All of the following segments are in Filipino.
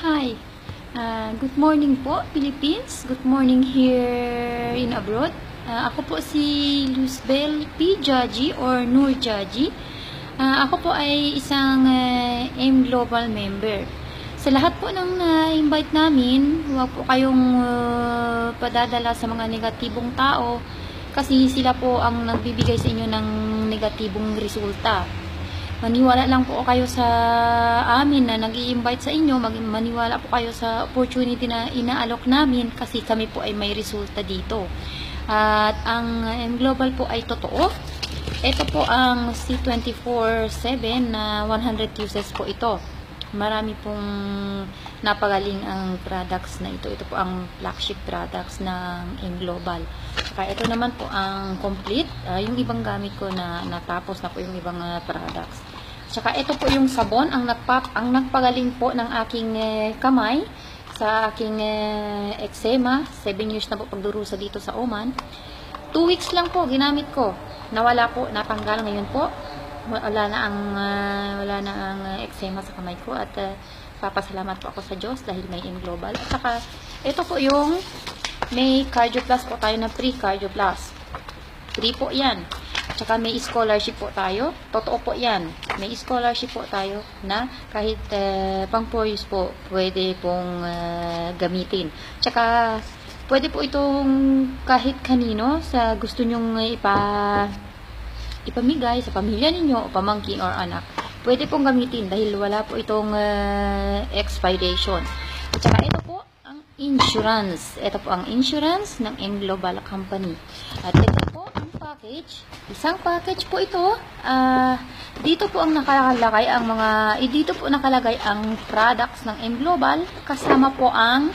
Hi. Good morning po, Philippines. Good morning here in abroad. Ako po si Luzbel P. Jaji or Nur Jaji. Ako po ay isang M Global member. Sa lahat po ng invite namin, huwag po kayong padadala sa mga negatibong tao kasi sila po ang nagbibigay sa inyo ng negatibong resulta. Maniwala lang po kayo sa amin na nag-i-invite sa inyo, maniwala po kayo sa opportunity na inaalok namin kasi kami po ay may resulta dito. At ang M-Global po ay totoo. Ito po ang C24/7 na 100 uses po ito. Marami pong napagaling ang products na ito. Ito po ang flagship products ng M-Global. Saka ito naman po ang complete. Yung ibang gamit ko na natapos na po yung ibang products. Saka ito po yung sabon, ang nagpagaling po ng aking kamay sa aking eczema. 7 years na po pagdurusa dito sa Oman. 2 weeks lang po ginamit ko. Nawala po, natanggal ngayon po. Wala na ang eczema sa kamay ko at papasalamat po ako sa Diyos dahil may M-Global. At saka ito po yung may Cardio Plus po tayo na free Cardio Plus. Free po yan. At saka may scholarship po tayo. Totoo po yan. May scholarship po tayo na kahit pang 4 years po pwede pong gamitin. At saka pwede po itong kahit kanino sa gusto nyong ipamigay sa pamilya ninyo o pamangkin or anak. Pwede pong gamitin dahil wala po itong expiration. At saka ito po ang insurance. Ito po ang insurance ng M-Global Company. At ito po ang package. Isang package po ito. Dito po ang nakalagay ang dito po nakalagay ang products ng M-Global kasama po ang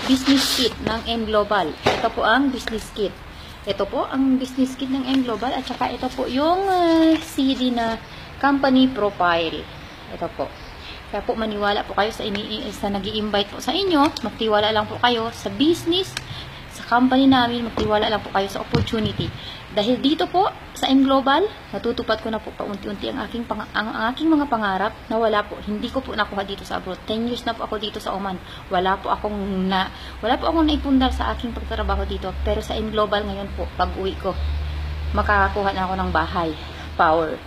business kit ng M-Global. Ito po ang business kit. Ito po ang business kit ng M-Global at saka ito po yung CD na company profile. Ito po. Kaya po maniwala po kayo sa nag-i-invite po sa inyo. Magtiwala lang po kayo sa business, sa company namin. Magtiwala lang po kayo sa opportunity. Dahil dito po sa M-Global, natutupad ko na po paunti-unti ang aking mga pangarap na wala po. Hindi ko po nakuha dito sa abroad. 10 years na po ako dito sa Oman. Wala po akong naipundar sa aking pagtatrabaho dito. Pero sa M-Global ngayon po, pag-uwi ko, makakakuha na ako ng bahay. Power.